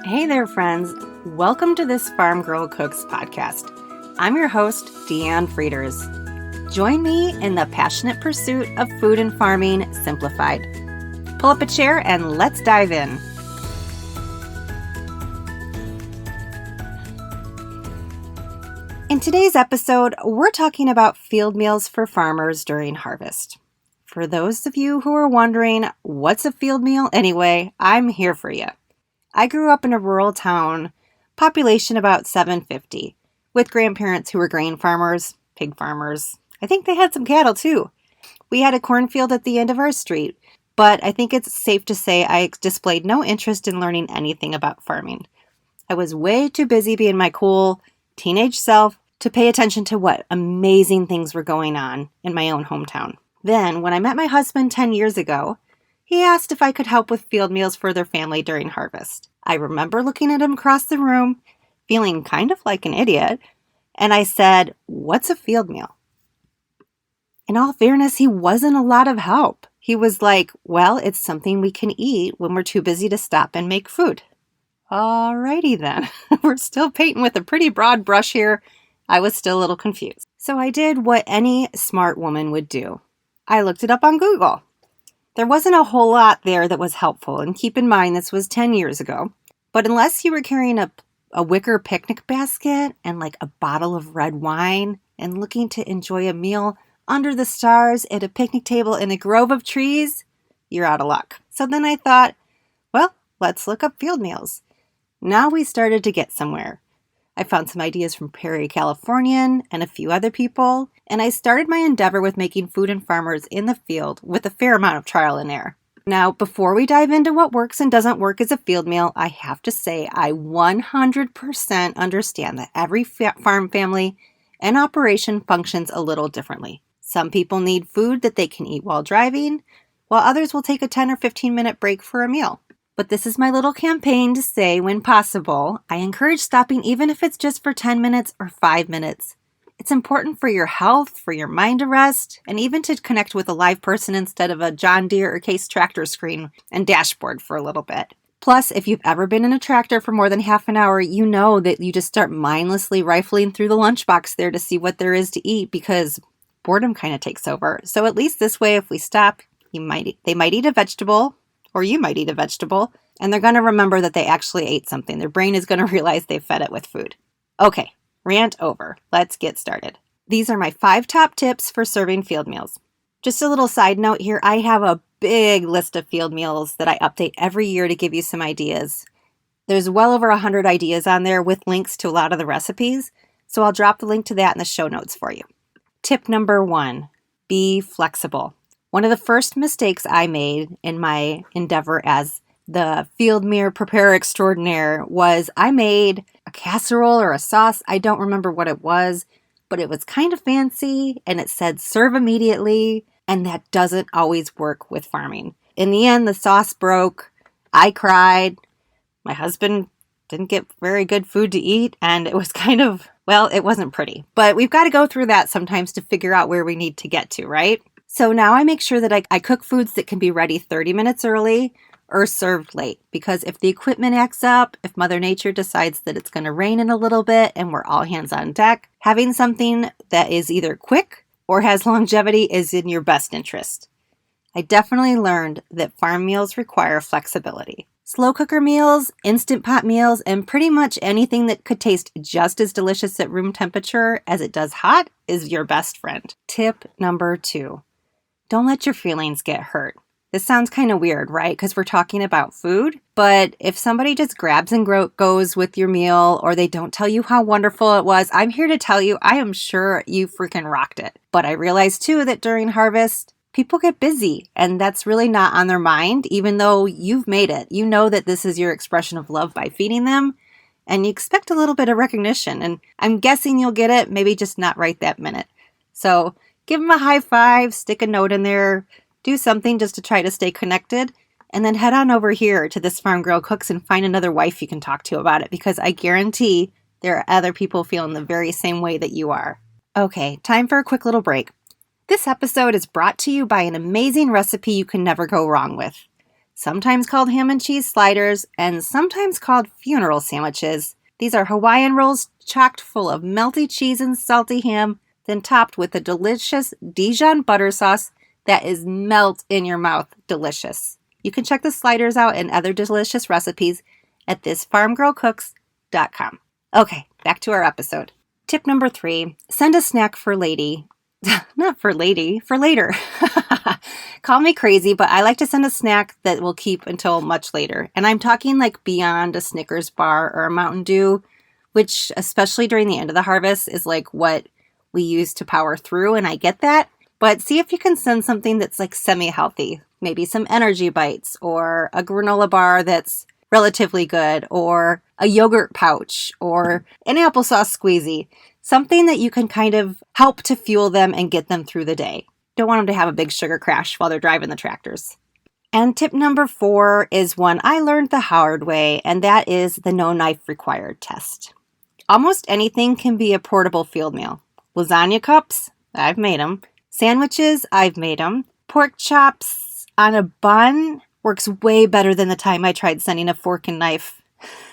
Hey there, friends. Welcome to this Farm Girl Cooks podcast. I'm your host, Deanne Frieders. Join me in the passionate pursuit of food and farming simplified. Pull up a chair and let's dive in. In today's episode, we're talking about field meals for farmers during harvest. For those of you who are wondering, what's a field meal anyway, I'm here for you. I grew up in a rural town, population about 750, with grandparents who were grain farmers, pig farmers. I think they had some cattle too. We had a cornfield at the end of our street, but I think it's safe to say I displayed no interest in learning anything about farming. I was way too busy being my cool teenage self to pay attention to what amazing things were going on in my own hometown. Then, when I met my husband 10 years ago, he asked if I could help with field meals for their family during harvest. I remember looking at him across the room, feeling kind of like an idiot, and I said, "What's a field meal?" In all fairness, he wasn't a lot of help. He was like, "Well, it's something we can eat when we're too busy to stop and make food." Alrighty then. We're still painting with a pretty broad brush here. I was still a little confused. So I did what any smart woman would do. I looked it up on Google. There wasn't a whole lot there that was helpful, and keep in mind this was 10 years ago. But unless you were carrying a wicker picnic basket and like a bottle of red wine and looking to enjoy a meal under the stars at a picnic table in a grove of trees, you're out of luck. So then I thought, well, let's look up field meals. Now we started to get somewhere. I found some ideas from Perry Californian and a few other people, and I started my endeavor with making food and farmers in the field with a fair amount of trial and error. Now, before we dive into what works and doesn't work as a field meal, I have to say I 100% understand that every farm family and operation functions a little differently. Some people need food that they can eat while driving, while others will take a 10 or 15-minute break for a meal. But this is my little campaign to say, when possible, I encourage stopping even if it's just for 10 minutes or 5 minutes. It's important for your health, for your mind to rest, and even to connect with a live person instead of a John Deere or Case tractor screen and dashboard for a little bit. Plus, if you've ever been in a tractor for more than half an hour, you know that you just start mindlessly rifling through the lunchbox there to see what there is to eat because boredom kind of takes over. So at least this way, if we stop, they might eat a vegetable, or you might eat a vegetable, and they're going to remember that they actually ate something. Their brain is going to realize they fed it with food. Okay, rant over. Let's get started. These are my 5 top tips for serving field meals. Just a little side note here, I have a big list of field meals that I update every year to give you some ideas. There's well over 100 ideas on there with links to a lot of the recipes, so I'll drop the link to that in the show notes for you. Tip number 1, be flexible. One of the first mistakes I made in my endeavor as the field meal preparer extraordinaire was I made a casserole or a sauce. I don't remember what it was, but it was kind of fancy and it said serve immediately, and that doesn't always work with farming. In the end, the sauce broke. I cried. My husband didn't get very good food to eat, and it was it wasn't pretty. But we've got to go through that sometimes to figure out where we need to get to, right? So now I make sure that I cook foods that can be ready 30 minutes early or served late, because if the equipment acts up, if Mother Nature decides that it's going to rain in a little bit and we're all hands on deck, having something that is either quick or has longevity is in your best interest. I definitely learned that farm meals require flexibility. Slow cooker meals, instant pot meals, and pretty much anything that could taste just as delicious at room temperature as it does hot is your best friend. Tip number 2. Don't let your feelings get hurt. This sounds kind of weird, right? Because we're talking about food. But if somebody just grabs and goes with your meal, or they don't tell you how wonderful it was, I'm here to tell you, I am sure you freaking rocked it. But I realize too that during harvest, people get busy, and that's really not on their mind, even though you've made it. You know that this is your expression of love by feeding them, and you expect a little bit of recognition. And I'm guessing you'll get it, maybe just not right that minute. So give them a high five, stick a note in there, do something just to try to stay connected, and then head on over here to this Farm Girl Cooks and find another wife you can talk to about it, because I guarantee there are other people feeling the very same way that you are. Okay, time for a quick little break. This episode is brought to you by an amazing recipe you can never go wrong with. sometimes called ham and cheese sliders, and sometimes called funeral sandwiches. These are Hawaiian rolls chocked full of melty cheese and salty ham, then topped with a delicious Dijon butter sauce that is melt in your mouth delicious. You can check the sliders out and other delicious recipes at thisfarmgirlcooks.com. Okay, back to our episode. Tip number 3, send a snack for lady. Not for lady, for later. Call me crazy, but I like to send a snack that will keep until much later. And I'm talking like beyond a Snickers bar or a Mountain Dew, which especially during the end of the harvest is like what we use to power through. And I get that, but see if you can send something that's like semi-healthy, maybe some energy bites or a granola bar that's relatively good, or a yogurt pouch or an applesauce squeezy. Something that you can kind of help to fuel them and get them through the day. Don't want them to have a big sugar crash while they're driving the tractors. And tip number 4 is one I learned the hard way, and that is the no knife required test. Almost anything can be a portable field meal. Lasagna cups, I've made them. Sandwiches, I've made them. Pork chops on a bun works way better than the time I tried sending a fork and knife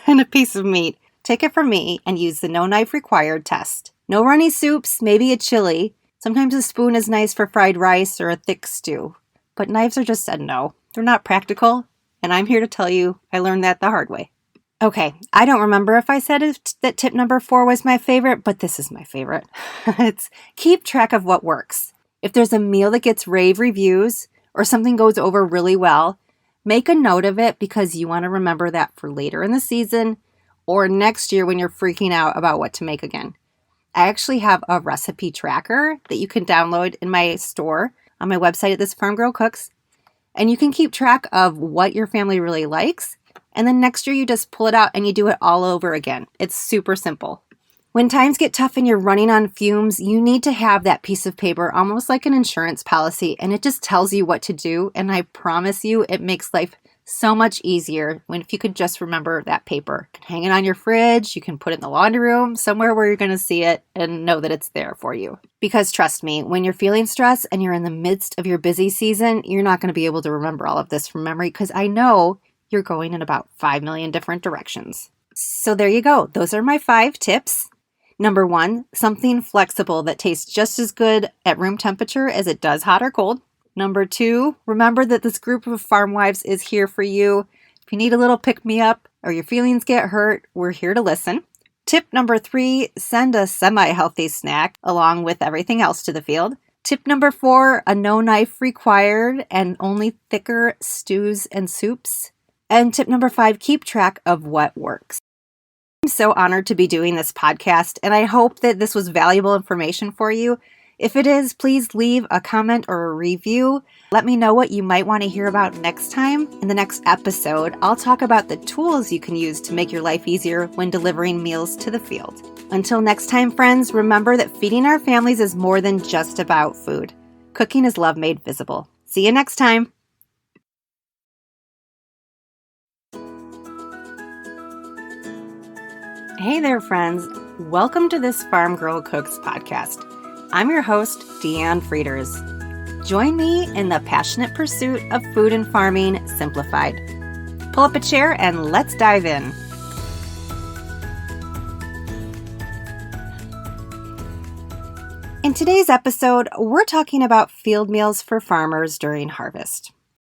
and a piece of meat. Take it from me and use the no knife required test. No runny soups, maybe a chili. Sometimes a spoon is nice for fried rice or a thick stew. But knives are just a no. They're not practical, and I'm here to tell you I learned that the hard way. Okay, I don't remember if I said that tip number 4 was my favorite, but this is my favorite. It's keep track of what works. If there's a meal that gets rave reviews or something goes over really well, make a note of it because you want to remember that for later in the season or next year when you're freaking out about what to make again. I actually have a recipe tracker that you can download in my store on my website at This Farm Girl Cooks. And you can keep track of what your family really likes. And then next year you just pull it out and you do it all over again. It's super simple. When times get tough and you're running on fumes, you need to have that piece of paper almost like an insurance policy. And it just tells you what to do. And I promise you, it makes life so much easier if you could just remember that paper. You can hang it on your fridge, you can put it in the laundry room, somewhere where you're going to see it and know that it's there for you. Because trust me, when you're feeling stressed and you're in the midst of your busy season, you're not going to be able to remember all of this from memory because I know you're going in about 5 million different directions. So there you go. Those are my 5 tips. Number 1, something flexible that tastes just as good at room temperature as it does hot or cold. Number 2, remember that this group of farm wives is here for you. If you need a little pick-me-up or your feelings get hurt, we're here to listen. Tip number 3, send a semi-healthy snack along with everything else to the field. Tip number 4, a no knife required and only thicker stews and soups. And tip number 5, keep track of what works. I'm so honored to be doing this podcast, and I hope that this was valuable information for you. If it is, please leave a comment or a review. Let me know what you might want to hear about next time. In the next episode, I'll talk about the tools you can use to make your life easier when delivering meals to the field. Until next time, friends, remember that feeding our families is more than just about food. Cooking is love made visible. See you next time. Hey there, friends. Welcome to This Farm Girl Cooks podcast. I'm your host, Deanne Frieders. Join me in the passionate pursuit of food and farming simplified. Pull up a chair and let's dive in. In today's episode, we're talking about field meals for farmers during harvest.